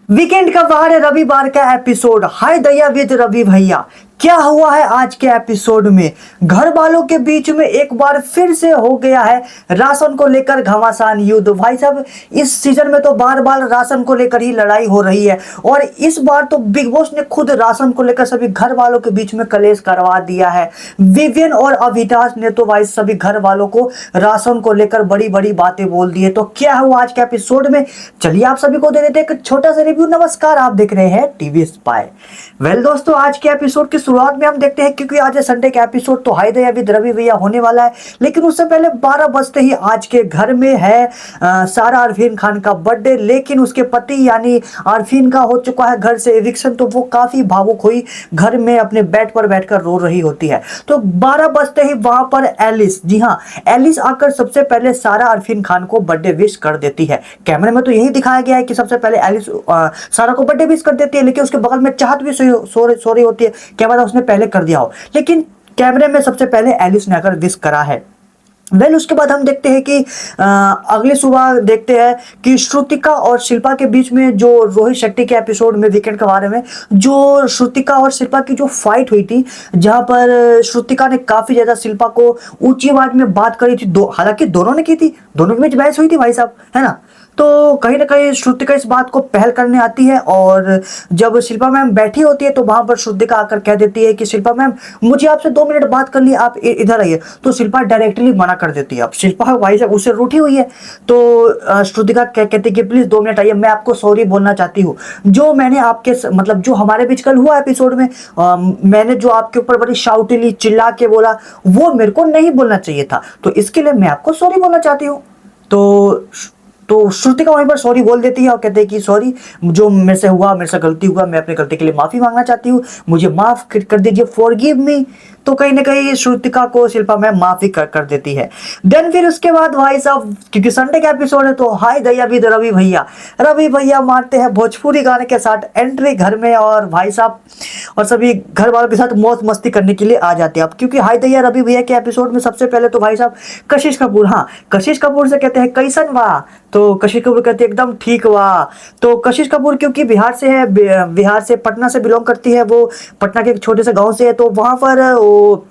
Weekend का बाहर है, रविवार का episode. Hi Daya with Ravi भैया। क्या हुआ है आज के एपिसोड में? घर वालों के बीच में एक बार फिर से हो गया है राशन को लेकर घमासान युद्ध। भाई साहब, इस सीजन में तो बार बार राशन को लेकर ही लड़ाई हो रही है और इस बार तो बिग बॉस ने खुद राशन को लेकर सभी घर वालों के बीच में कलेश करवा दिया है। विवियन और अविनाश ने तो भाई सभी घर वालों को राशन को लेकर बड़ी बड़ी बातें बोल दी है। तो क्या हुआ आज के एपिसोड में, चलिए आप सभी को दे देते हैं एक छोटा सा रिव्यू। नमस्कार, आप देख रहे हैं टीवी स्पाई। वेल दोस्तों, आज के एपिसोड की शुरुआत में हम देखते हैं, क्योंकि आज है संडे का एपिसोड, तो हाय दया विद रवि भैया होने वाला है। लेकिन उससे पहले 12 बजते ही आज के घर में है सारा अरफीन खान का बर्थडे। लेकिन उसके पति यानी अरफीन का हो चुका है घर से एविक्शन, तो वो काफी भावुक हुई घर में अपने बेड पर बैठकर रो रही होती है। तो 12 बजते ही वहां पर एलिस, जी हाँ, एलिस आकर सबसे पहले सारा अरफीन खान को बर्थडे विश कर देती है। कैमरे में तो यही दिखाया गया है कि सबसे पहले एलिस सारा को बर्थडे विश कर देती है, लेकिन उसके बगल में चाहत भी सो रही होती है। क्या पता उसने पहले कर दिया हो, लेकिन कैमरे में सबसे पहले एलिस ने आकर विश करा है। वेल उसके बाद हम देखते हैं कि अगली सुबह देखते हैं कि श्रुतिका और शिल्पा के बीच में जो रोहित शेट्टी के एपिसोड में वीकेंड के बारे में जो श्रुतिका और शिल्पा की जो फाइट हुई थी, जहां पर श्रुतिका ने काफी ज्यादा शिल्पा को ऊंची आवाज में बात करी थी। हालांकि दोनों ने की थी, दोनों के बीच बहस हुई थी भाई साहब, है ना। तो कहीं ना कहीं श्रुतिका इस बात को पहल करने आती है और जब शिल्पा मैम बैठी होती है तो वहां पर श्रुतिका आकर कह देती है कि शिल्पा मैम, मुझे आपसे 2 मिनट बात कर ली, आप इधर आइए। तो शिल्पा डायरेक्टली मना कर देती है। अब शिल्पा भाई साहब उससे रूठी हुई है, तो श्रुतिका कहती है कि प्लीज 2 मिनट आइए, मैं आपको सॉरी बोलना चाहती हूँ। जो मैंने आपके मतलब जो हमारे बीच कल हुआ एपिसोड में, मैंने जो आपके ऊपर बड़ी शाउटिली चिल्ला के बोला, वो मेरे को नहीं बोलना चाहिए था, तो इसके लिए मैं आपको सॉरी बोलना चाहती हूँ। तो श्रुतिका वहीं पर सॉरी बोल देती है और कहते हैं कि सॉरी, जो मेरे से हुआ, मेरे से गलती हुआ, मैं अपनी गलती के लिए माफी मांगना चाहती हूँ, मुझे माफ कर दीजिए, फॉरगिव मी। तो कहीं ना कहीं श्रुतिका को शिल्पा मैम माफी कर देती है। देन फिर उसके बाद भाई साहब, क्योंकि संडे का एपिसोड है, तो हाय दया विद रवि भैया मारते हैं भोजपुरी गाने के साथ एंट्री घर में, और भाई साहब और सभी घर वालों के साथ मौज मस्ती करने के लिए आ जाते हैं। अब क्योंकि हाय दया रवि भैया के एपिसोड में सबसे पहले तो भाई साहब कशिश कपूर, हाँ, कशिश कपूर से कहते हैं कैसन वाह, तो कशिश कपूर कहते हैं एकदम ठीक वाह। तो कशिश कपूर क्योंकि बिहार से है, बिहार से पटना से बिलोंग करती है, वो पटना के एक छोटे से गांव से है, तो वहां पर वो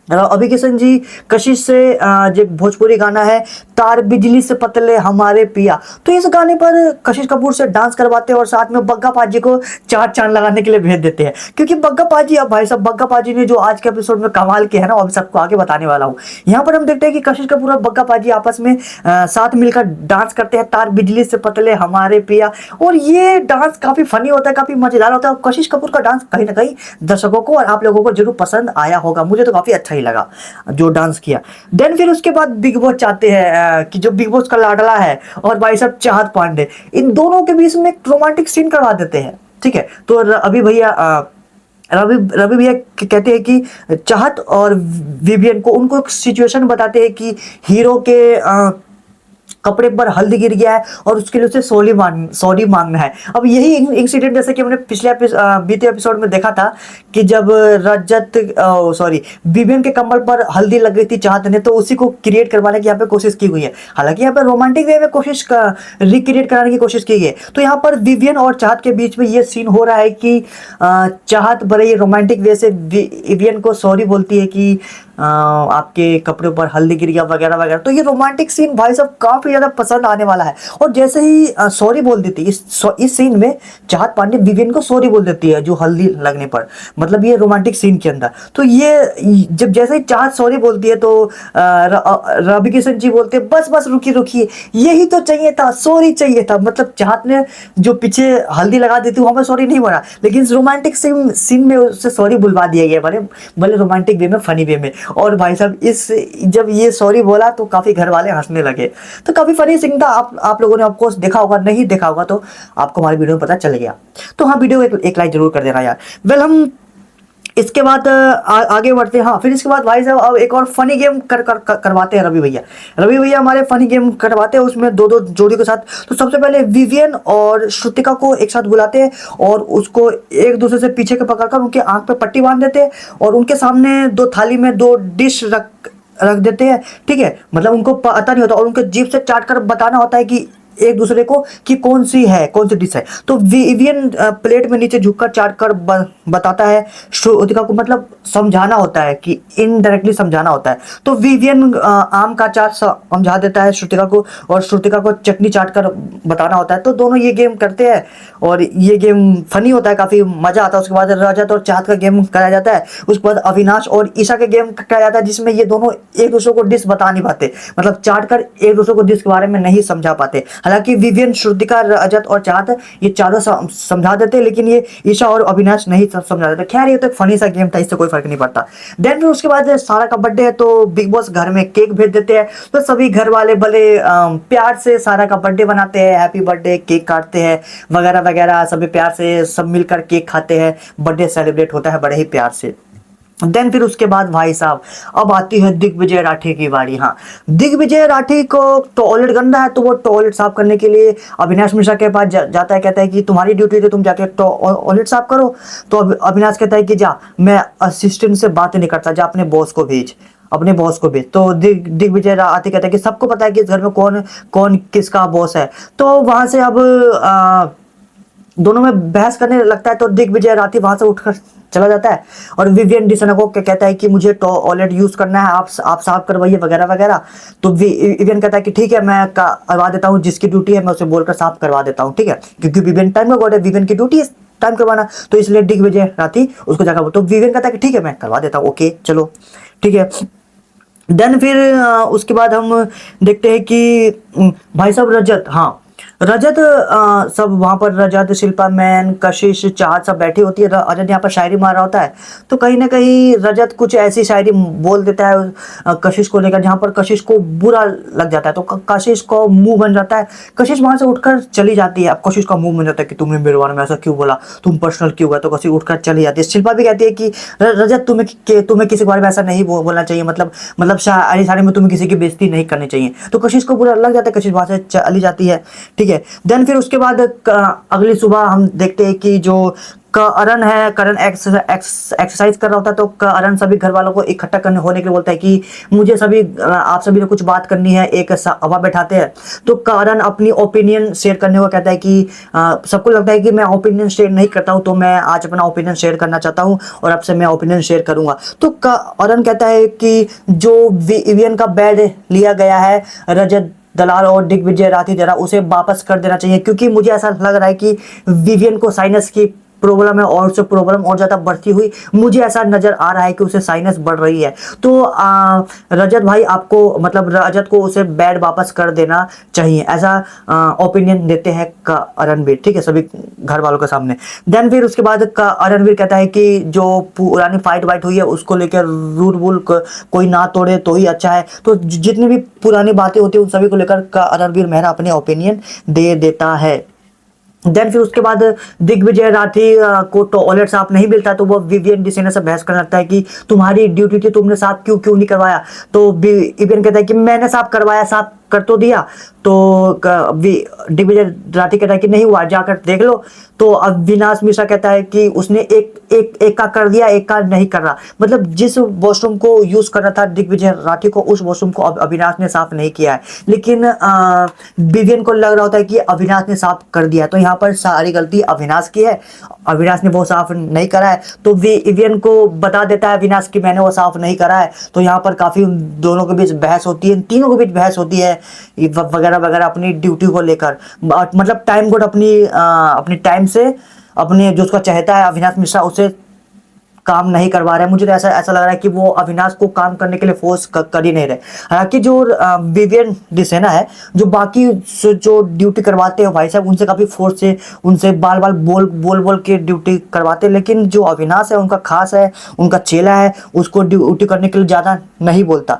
अभी किशन जी कशिश से जो भोजपुरी गाना है तार बिजली से पतले हमारे पिया, तो इस गाने पर कशिश कपूर से डांस करवाते हैं और साथ में बग्गा पाजी को 4 चांद लगाने के लिए भेज देते हैं। क्योंकि बग्गा पाजी, अब भाई साहब बग्गा पाजी ने जो आज के एपिसोड में कमाल किया है ना, अब सबको आगे बताने वाला हूँ। यहाँ पर हम देखते हैं कि कशिश कपूर और बग्गा पाजी आपस में साथ मिलकर डांस करते हैं, तार बिजली से पतले हमारे पिया, और ये डांस काफी फनी होता है, काफी मजेदार होता है। और कशिश कपूर का डांस कहीं ना कहीं दर्शकों को और आप लोगों को जरूर पसंद आया होगा, मुझे तो काफी अच्छा ही लगा जो डांस किया। देन फिर उसके बाद बिग बॉस चाहते हैं कि जो बिग बॉस का लाडला है और भाई साहब चाहत पांडे, इन दोनों के बीच में एक रोमांटिक सीन करवा देते हैं। ठीक है, तो अभी भैया रवि भैया कहते हैं कि चाहत और विवियन को उनको एक सिचुएशन बताते हैं कि हीरो के कपड़े पर हल्दी गिर गया है और उसके लिए उसे सॉरी मांगना है। अब यही इंसिडेंट जैसे कि हमने पिछले बीते एपिसोड में देखा था कि जब विवियन के कमर पर हल्दी लग गई थी चाहत ने, तो उसी को क्रिएट करवाने की यहाँ पे कोशिश की हुई है। हालांकि यहाँ पे रोमांटिक वे में रिक्रिएट कराने की कोशिश की गई है। तो यहाँ पर विवियन और चाहत के बीच में ये सीन हो रहा है कि चाहत बड़े ही रोमांटिक वे से विवियन को सॉरी बोलती है कि आपके कपड़े पर हल्दी गिर गया वगैरह वगैरह। तो ये रोमांटिक सीन भाई साहब काफी ज्यादा पसंद आने वाला है। और जैसे ही सॉरी बोल देती है इस सीन में, चाहत पांडे विवियन को सॉरी बोल देती है जो हल्दी लगने पर, मतलब ये रोमांटिक सीन के अंदर। तो ये जब जैसे ही चाहत सॉरी बोलती है तो रवि किशन जी बोलते हैं बस बस रुकिए, यही तो चाहिए था, सॉरी चाहिए था। मतलब चाहत ने जो पीछे हल्दी लगा दी थी वहां पर सॉरी नहीं बोला, लेकिन रोमांटिक सीन में उससे सॉरी बुलवा दिया गया, भले रोमांटिक वे में, फनी वे में। और भाई साहब जब ये सॉरी बोला तो काफी घर वाले हंसने लगे। तो काफी फनी सीन था। आप लोगों ने ऑफकोर्स देखा होगा, नहीं देखा होगा तो आपको हमारी वीडियो में पता चल गया। तो हाँ, वीडियो एक लाइक जरूर कर देना यार। वेल हम इसके बाद आगे बढ़ते हैं। हाँ, फिर इसके बाद भाई साहब अब एक और फनी गेम करवाते हैं रवि भैया हमारे फनी गेम करवाते हैं, उसमें दो जोड़ी के साथ। तो सबसे पहले विवियन और श्रुतिका को एक साथ बुलाते हैं और उसको एक दूसरे से पीछे के पकड़कर उनके आंख पे पट्टी बांध देते हैं और उनके सामने 2 थाली में 2 डिश रख देते हैं। ठीक है, मतलब उनको पता नहीं होता और उनके जीभ से चाट कर बताना होता है कि एक दूसरे को कि कौन सी डिश है। तो विवियन प्लेट में नीचे झुककर चाट कर बताता है श्रुतिका को, मतलब समझाना होता है कि इनडायरेक्टली समझाना होता है। तो विवियन आम का अचार समझा देता है श्रुतिका को और श्रुतिका को चटनी चाट कर बताना होता है। तो दोनों ये गेम करते हैं और ये गेम फनी होता है, काफी मजा आता है। उसके बाद रजत और चाहत का गेम कराया जाता है। उसके बाद अविनाश और ईशा के गेम कराया जाता है, जिसमें ये दोनों एक दूसरे को डिश बता नहीं पाते, मतलब चाट कर एक दूसरे को डिश के बारे में नहीं समझा पाते। हालांकि विवियन, श्रुतिका, रजत और चाहत ये चारों समझा देते, लेकिन ये ईशा और अविनाश नहीं समझा देते। खैर ये तो एक फनी सा गेम था, इससे कोई फर्क नहीं पड़ता। देन फिर उसके बाद सारा का बर्थडे है, तो बिग बॉस घर में केक भेज देते हैं। तो सभी घर वाले बड़े प्यार से सारा का बर्थडे बनाते हैं, हैप्पी बर्थडे, केक काटते हैं वगैरह वगैरह, सभी प्यार से सब मिलकर केक खाते हैं, बर्थडे सेलिब्रेट होता है बड़े ही प्यार से। देन फिर उसके बाद भाई साहब अब आती है दिग्विजय राठी की बारी। हाँ, दिग्विजय राठी को टॉयलेट गंदा है, तो वो टॉयलेट साफ करने के लिए अविनाश मिश्रा के पास जाता है। कहता है कि तुम्हारी ड्यूटी है, तुम जाके टॉयलेट साफ करो। तो अविनाश कहता है कि जा, मैं असिस्टेंट से बात नहीं करता, जा अपने बॉस को भेज, अपने बॉस को भेज। तो दिग्विजय राठी कहता है कि सबको पता है कि इस घर में कौन कौन किसका बॉस है। तो वहां से अब दोनों में बहस करने लगता है। तो दिग्विजय राठी वहां से उठकर चला जाता है और विवियन डिसना को कहता है कि मुझे टॉयलेट यूज करना है, आप साफ करवाइए वगैरह वगैरह। तो विवियन कहता है कि ठीक है, मैं करवा देता हूँ, जिसकी ड्यूटी है मैं उसे बोलकर साफ करवा देता हूँ, ठीक है, क्योंकि विवियन टाइम का गॉड है, विवियन की ड्यूटी है टाइम करवाना, तो इसलिए दिग्विजय राठी उसको जाकर, तो विवियन कहता है कि ठीक है मैं करवा देता हूँ, ओके चलो ठीक है। देन फिर उसके बाद हम देखते हैं कि भाई साहब रजत, हाँ रजत सब वहां पर रजत, शिल्पा, मैन, कशिश, चाहत सब बैठी होती है। रजत यहाँ पर शायरी मार रहा होता है। तो कहीं ना कहीं रजत कुछ ऐसी शायरी बोल देता है कशिश को लेकर, जहाँ पर कशिश को बुरा लग जाता है। तो कशिश को मुंह बन जाता है, कशिश वहां से उठकर चली जाती है। अब कशिश का मुंह बन जाता है कि तुमने मेरे बारे में ऐसा क्यों बोला, तुम पर्सनल क्यों हुआ। तो कशिश उठकर चली जाती है। शिल्पा भी कहती है कि रजत तुम्हें किसी के बारे में ऐसा नहीं बोलना चाहिए, मतलब शायरी में तुम्हें किसी की बेइज्जती नहीं करनी चाहिए। तो कशिश को बुरा लग जाता है, कशिश वहां से चली जाती है, ठीक है। देन फिर उसके बाद अगली सुबह हम देखते हैं कि जो करण है, करण एक्सरसाइज कर रहा होता है। तो करण सभी घर वालों को इकट्ठा करने होने के लिए बोलता है कि मुझे आप सभी ने कुछ बात करनी है, एक सभा बैठाते हैं। तो करण अपनी ओपिनियन शेयर करने को कहता है कि सबको लगता है कि मैं ओपिनियन शेयर नहीं करता हूं, तो मैं आज अपना ओपिनियन शेयर करना चाहता हूं और अब से मैं ओपिनियन शेयर करूंगा। तो करण कहता है कि जो विवियन का बेड लिया गया है रजत दलाल और दिग्विजय राठी द्वारा, उसे वापस कर देना चाहिए, क्योंकि मुझे ऐसा लग रहा है कि विवियन को साइनस की प्रॉब्लम है और उससे प्रॉब्लम और ज्यादा बढ़ती हुई मुझे ऐसा नजर आ रहा है कि उसे साइनस बढ़ रही है। तो रजत भाई आपको, मतलब रजत को उसे बेड वापस कर देना चाहिए, ऐसा ओपिनियन देते हैं रणवीर, ठीक है, सभी घर वालों के सामने। देन फिर उसके बाद रणवीर कहता है कि जो पुरानी फाइट वाइट हुई है उसको लेकर रूल वूल कोई ना तोड़े तो ही अच्छा है। तो जितनी भी पुरानी बातें होती है उन सभी को लेकर रणवीर मेहरा अपने ओपिनियन दे देता है। देन फिर उसके बाद दिग्विजय राठी को टॉयलेट साफ नहीं मिलता, तो वो विवियन डिसेना से बहस करने लगता है कि तुम्हारी ड्यूटी थी, तुमने साफ क्यों नहीं करवाया। तो विवियन कहता है कि मैंने साफ करवाया, साफ कर तो दिया। तो दिग्विजय राठी कहता है कि नहीं हुआ, जाकर देख लो। तो अविनाश मिश्रा कहता है कि उसने एक का कर दिया, एक का नहीं कर रहा, मतलब जिस वॉशरूम को यूज करना था दिग्विजय राठी को, उस वॉशरूम को अविनाश ने साफ नहीं किया है, लेकिन विवियन को लग रहा होता है कि अविनाश ने साफ कर दिया। तो यहाँ पर सारी गलती अविनाश की है, अविनाश ने वो साफ नहीं करा है। तो विवियन को बता देता है अविनाश कि मैंने वो साफ नहीं करा है। तो यहाँ पर काफी दोनों के बीच बहस होती है, तीनों के बीच बहस होती है वगैरह वगैरह अपनी ड्यूटी को लेकर। मतलब टाइम कोड अपनी टाइम से अपने जो उसका चाहता है अविनाश मिश्रा उसे काम नहीं करवा रहे हैं। मुझे तो ऐसा लग रहा है कि वो अविनाश को काम करने के लिए फोर्स कर ही नहीं रहे। हालांकि जो विवियन डिसेना है, जो बाकी जो ड्यूटी करवाते हैं भाई साहब, उनसे काफी फोर्स से उनसे बाल बोल के ड्यूटी करवाते हैं, लेकिन जो अविनाश है उनका खास है, उनका चेला है, उसको ड्यूटी करने के लिए ज्यादा नहीं बोलता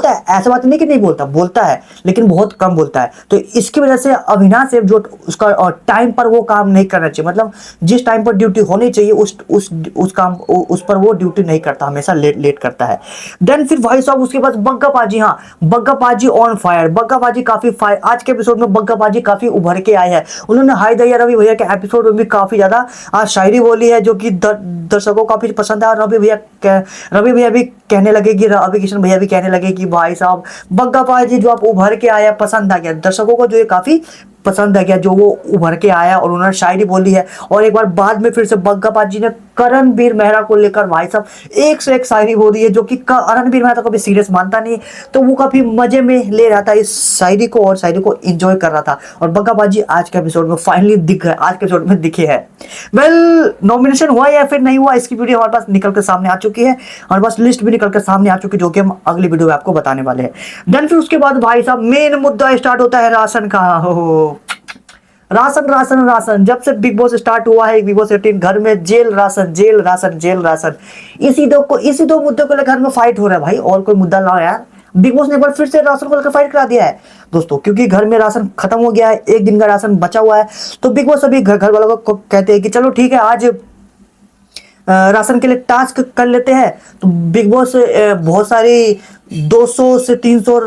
है, ऐसा बात नहीं कि नहीं बोलता है, लेकिन बहुत कम बोलता है। तो इसकी वजह से अविनाश जो उसका टाइम पर वो काम नहीं करना चाहिए, मतलब जिस टाइम पर ड्यूटी होनी चाहिए उस काम उस पर वो ड्यूटी नहीं करता, हमेशा लेट करता है। देन फिर भाई साहब उसके बाद बग्गा पाजी, हाँ बग्गा पाजी ऑन फायर, बग्गा पाजी काफी फायर, आज के एपिसोड में बग्गा पाजी काफी उभर के आए हैं। उन्होंने हाय दया रवि भैया के एपिसोड में भी काफी ज्यादा आज शायरी बोली है, जो कि दर्शकों को काफी पसंद है। और रवि भैया भी कहने लगे कि रवि किशन भैया भी कहने लगे कि भाई साहब बग्गा पाजी जो आप उभर के आया पसंद आ गया, दर्शकों को जो ये काफी पसंद है क्या जो वो उभर के आया और उन्होंने शायरी बोली है। और एक बार बाद में फिर से बग्गा जी ने करणवीर मेहरा को लेकर भाई साहब एक से एक शायरी बोली है, जो कि करणवीर मेहरा तो कभी सीरियस मानता नहीं, तो वो काफी मजे में ले रहा था इस शायरी को और शायरी को एंजॉय कर रहा था। और बग्गा जी आज के एपिसोड में फाइनली दिख गए, आज के एपिसोड में दिखे हैं। वेल, नॉमिनेशन हुआ या फिर नहीं हुआ, इसकी वीडियो हमारे पास निकल कर सामने आ चुकी है, हमारे पास लिस्ट भी निकल कर सामने आ चुकी है, जो कि हम अगली वीडियो में आपको बताने वाले हैं। देन फिर उसके बाद भाई साहब मेन मुद्दा स्टार्ट होता है राशन का। राशन राशन राशन, जब से बिग बॉस स्टार्ट हुआ है, बिग बॉस 18, घर में jail ration jail ration jail ration, इसी दो मुद्दों को लेकर घर में फाइट हो रहा है भाई। और कोई मुद्दा लाओ यार। बिग बॉस ने एक बार फिर से राशन को लेकर फाइट करा दिया है दोस्तों, क्योंकि घर में राशन खत्म हो गया है, एक दिन का राशन बचा हुआ है। तो बिग बॉस अभी घर वालों को कहते हैं कि चलो ठीक है, आज राशन के लिए टास्क कर लेते हैं। तो बिग बॉस बहुत सारी 200 से 300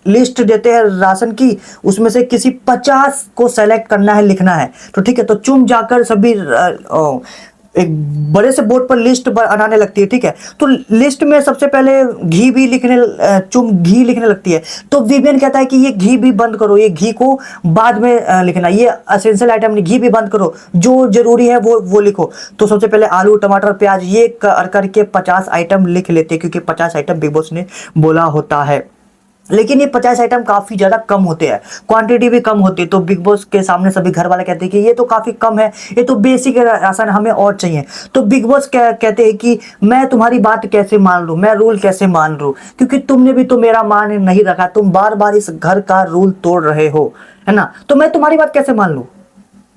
लिस्ट देते हैं राशन की, उसमें से किसी 50 को सेलेक्ट करना है, लिखना है। तो ठीक है, तो चुन जाकर सभी एक बड़े से बोर्ड पर लिस्ट बनाने लगती है। ठीक है, तो लिस्ट में सबसे पहले घी भी घी लिखने लगती है। तो विवियन कहता है कि ये घी भी बंद करो, ये घी को बाद में लिखना, ये एसेंशियल आइटम नहीं, घी भी बंद करो, जो जरूरी है वो लिखो। तो सबसे पहले आलू टमाटर प्याज ये करके 50 आइटम लिख लेते हैं, क्योंकि 50 आइटम बिग बॉस ने बोला होता है। लेकिन ये 50 आइटम काफी ज्यादा कम होते हैं, क्वांटिटी भी कम होती है। तो बिग बॉस के सामने सभी घर वाले कहते हैं कि ये तो काफी कम है, ये तो बेसिक राशन, हमें और चाहिए। तो बिग बॉस कहते हैं कि मैं तुम्हारी बात कैसे मान लूं, मैं रूल कैसे मान लूं, क्योंकि तुमने भी तो मेरा मान नहीं रखा, तुम बार बार इस घर का रूल तोड़ रहे हो, है ना। तो मैं तुम्हारी बात कैसे मान लूं,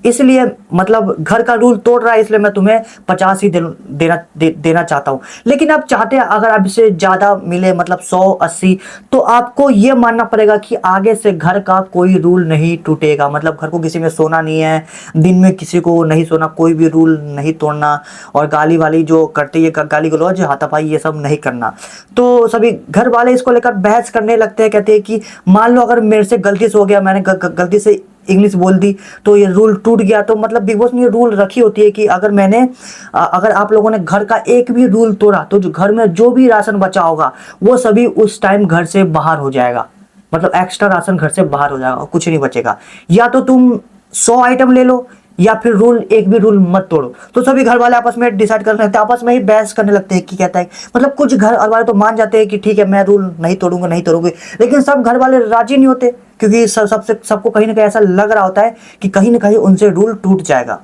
इसलिए मतलब घर का रूल तोड़ रहा है, इसलिए मैं तुम्हें 50 ही देना चाहता हूं। लेकिन आप चाहते हैं अगर आप इसे ज्यादा मिले, मतलब 100-80, तो आपको यह मानना पड़ेगा कि आगे से घर का कोई रूल नहीं टूटेगा। मतलब घर को किसी में सोना नहीं है, दिन में किसी को नहीं सोना, कोई भी रूल नहीं तोड़ना, और गाली वाली जो करती है, गाली गलौज, हाथापाई, ये सब नहीं करना। तो सभी घर वाले इसको लेकर बहस करने लगते हैं, कहते हैं कि मान लो अगर मेरे से गलती से हो गया, मैंने गलती से इंग्लिश बोल दी, तो ये रूल टूट गया। तो मतलब बिग बॉस ने ये रूल रखी होती है कि अगर आप लोगों ने घर का एक भी रूल तोड़ा, तो जो घर में जो भी राशन बचा होगा वो सभी उस टाइम घर से बाहर हो जाएगा। मतलब एक्स्ट्रा राशन घर से बाहर हो जाएगा, कुछ नहीं बचेगा। या तो तुम 100 आइटम ले लो, या फिर एक भी रूल मत तोड़ो। तो सभी घर वाले आपस में डिसाइड करने लगते हैं, आपस में ही बहस करने लगते हैं कि कहता है, मतलब कुछ घर वाले तो मान जाते हैं कि ठीक है मैं रूल नहीं तोड़ूंगे, लेकिन सब घर वाले राजी नहीं होते, क्योंकि सबको कहीं ना कहीं ऐसा लग रहा होता है कि कहीं ना कहीं उनसे रूल टूट जाएगा।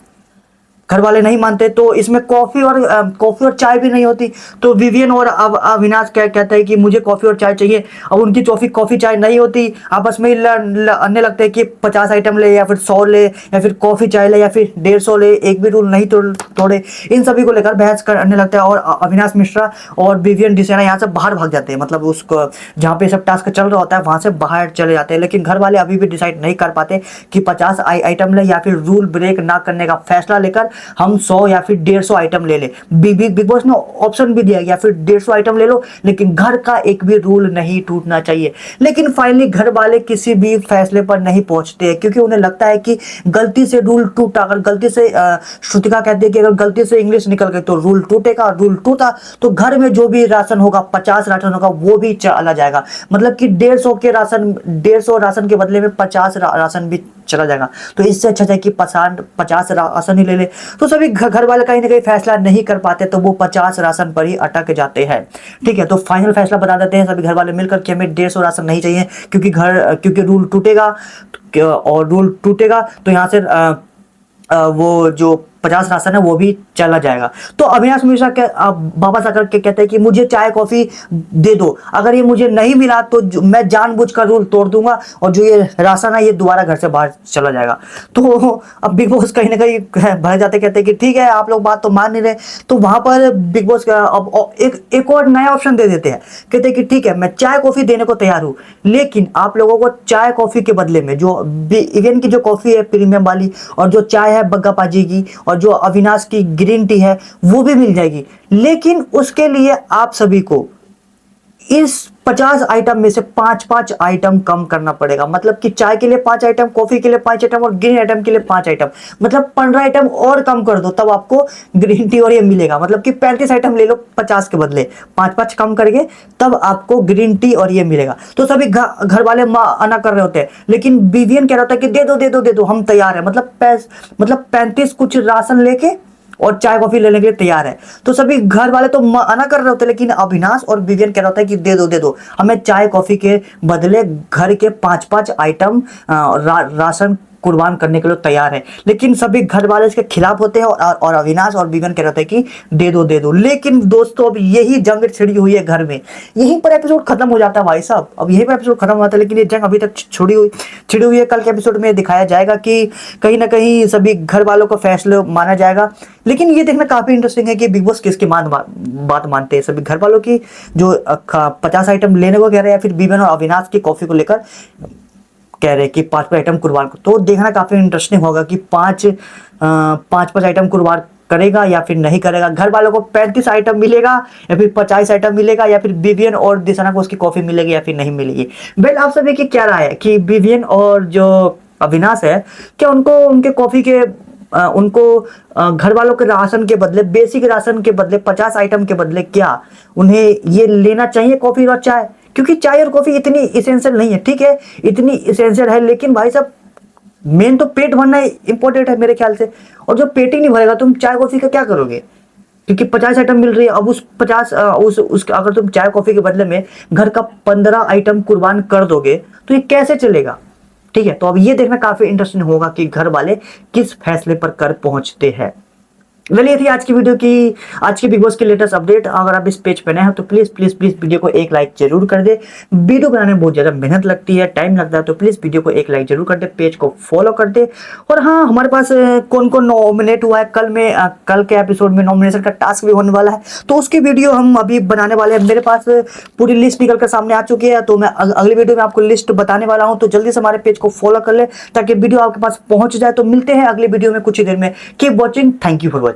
घर वाले नहीं मानते, तो इसमें कॉफी और चाय भी नहीं होती। तो विवियन और अविनाश कहते हैं कि मुझे कॉफी और चाय चाहिए। अब उनकी कॉफी चाय नहीं होती, आपस में लड़ने लगते हैं कि 50 आइटम ले, या फिर 100 ले, या फिर कॉफी चाय ले, या फिर 150 ले, एक भी रूल नहीं तोड़े। इन सभी को लेकर बहस करने लगता है, और अविनाश मिश्रा और विवियन डिसेना यहाँ से बाहर भाग जाते हैं। मतलब उसको जहाँ पे सब टास्क चल रहा होता है वहां से बाहर चले जाते हैं। लेकिन घर वाले अभी भी डिसाइड नहीं कर पाते कि 50 आइटम ले, या फिर रूल ब्रेक ना करने का फैसला लेकर हम 100 या फिर 150 आइटम ले ले। बिग बॉस ने ऑप्शन भी दिया, या फिर 150 आइटम ले लो, लेकिन घर का एक भी रूल नहीं टूटना चाहिए। लेकिन फाइनली घर वाले किसी भी फैसले पर नहीं पहुंचते हैं, क्योंकि उन्हें लगता है कि गलती से रूल टूटा, अगर गलती से श्रुतिका कहती है कि अगर गलती से इंग्लिश निकल गई तो रूल टूटेगा, रूल टूटा तो घर में जो भी राशन होगा, 50 राशन होगा, वो भी चला जाएगा। मतलब कि 150 राशन के बदले में 50 राशन भी चला जाएगा। तो इससे अच्छा है कि 50 राशन ही ले ले। तो सभी घर वाले कहीं ना कहीं फैसला नहीं कर पाते, तो वो 50 राशन पर ही अटक जाते हैं। ठीक है, तो फाइनल फैसला बता देते हैं सभी घर वाले मिलकर कि हमें 150 राशन नहीं चाहिए, क्योंकि रूल टूटेगा, और रूल टूटेगा तो यहाँ से वो जो 50 राशन है वो भी चला जाएगा। तो अविनाश मिश्रा वापस आकर के कहते हैं कि मुझे चाय कॉफी दे दो, अगर ये मुझे नहीं मिला तो मैं जानबूझकर रूल तोड़ दूंगा, और जो ये राशन है ये दोबारा घर से बाहर चला जाएगा। तो अब बिग बॉस कहीं ना कहीं भर जाते, कहते हैं कि ठीक है आप लोग बात तो मान नहीं रहे। तो वहां पर बिग बॉस अब एक और नया ऑप्शन दे देते हैं, कहते हैं कि ठीक है मैं चाय कॉफी देने को तैयार हूं, लेकिन आप लोगों को चाय कॉफी के बदले में जो इवेंट की जो कॉफी है प्रीमियम वाली, और जो चाय है बग्गा पाजी की, और जो अविनाश की ग्रीन टी है वो भी मिल जाएगी। लेकिन उसके लिए आप सभी को इस 50 आइटम में से 5-5 आइटम कम करना पड़ेगा। मतलब कि चाय के लिए 5 आइटम, कॉफी के लिए 5 आइटम और ग्रीन आइटम के लिए 5 आइटम, मतलब 15 आइटम और कम कर दो, तब आपको ग्रीन टी और ये मिलेगा। मतलब कि 35 आइटम ले लो 50 के बदले, 5-5 कम करके तब आपको ग्रीन टी और ये मिलेगा। तो सभी घर वाले मना कर रहे होते हैं, लेकिन विवियन कह रहा होता है कि दे दो दे दो दे दो, हम तैयार है। मतलब 35 कुछ राशन लेके और चाय कॉफी लेने के लिए तैयार है। तो सभी घर वाले तो मना कर रहे होते, लेकिन अविनाश और विवियन कह रहा होता है कि दे दो हमें चाय कॉफी के बदले घर के 5-5 आइटम राशन कुर्बान करने के लिए तैयार है। लेकिन सभी घर वाले इसके खिलाफ होते हैं और अविनाश और विवियन कह रहे हैं कि दे दो। लेकिन दोस्तों अब यही जंग छिड़ी हुई है घर में, यहीं पर एपिसोड खत्म हो जाता है भाई साहब, अब यहीं पर एपिसोड खत्म होता है। लेकिन ये जंग अभी तक छिड़ी हुई है। कल के एपिसोड में दिखाया जाएगा कि कहीं ना कहीं सभी घर वालों को फैसले माना जाएगा। लेकिन ये देखना काफी इंटरेस्टिंग है कि बिग बॉस किसकी बात मानते हैं, सभी घर वालों की जो 50 आइटम लेने को कह रहे हैं, या फिर विवियन और अविनाश की कॉफी को लेकर कह रहे हैं कि 5 आइटम कुर्बान। तो देखना काफी इंटरेस्टिंग होगा कि 5 आइटम कुर्बान करेगा या फिर नहीं करेगा। घर वालों को 35 आइटम मिलेगा या फिर 50 आइटम मिलेगा, या फिर विवियन और दिशाना को उसकी कॉफी मिलेगी या फिर नहीं मिलेगी। वेल आप सभी की क्या राय है कि विवियन और जो अविनाश है, क्या उनको उनके कॉफी के उनको घर वालों के राशन के बदले, बेसिक राशन के बदले 50 आइटम के बदले क्या उन्हें ये लेना चाहिए कॉफी और चाय? क्योंकि चाय और कॉफी इतनी इसेंशियल नहीं है, ठीक है इतनी इसेंशियल है, लेकिन भाई साहब मेन तो पेट भरना इंपॉर्टेंट है मेरे ख्याल से। और जो पेट ही नहीं भरेगा तुम चाय कॉफी का क्या करोगे? क्योंकि 50 आइटम मिल रही है, अब उस 50 अगर तुम चाय कॉफी के बदले में घर का 15 आइटम कुर्बान कर दोगे तो ये कैसे चलेगा? ठीक है, तो अब ये देखना काफी इंटरेस्टिंग होगा कि घर वाले किस फैसले पर कर पहुंचते हैं। वेल ये थी आज की वीडियो की, आज की बिग बॉस की लेटेस्ट अपडेट। अगर आप इस पेज पे नए हैं तो प्लीज प्लीज प्लीज वीडियो को एक लाइक जरूर कर दे। वीडियो बनाने में बहुत ज्यादा मेहनत लगती है, टाइम लगता है, तो प्लीज वीडियो को एक लाइक जरूर कर दे, पेज को फॉलो कर दे। और हाँ, हमारे पास कौन कौन नॉमिनेट हुआ है, कल के एपिसोड में नॉमिनेशन का टास्क भी होने वाला है, तो उसकी वीडियो हम अभी बनाने वाले हैं। मेरे पास पूरी लिस्ट निकल कर सामने आ चुकी है, तो मैं अगली वीडियो में आपको लिस्ट बताने वाला हूँ। तो जल्दी से हमारे पेज को फॉलो कर ले ताकि वीडियो आपके पास पहुंच जाए। तो मिलते हैं अगली वीडियो में कुछ ही देर में। Keep watching, thank you for watching.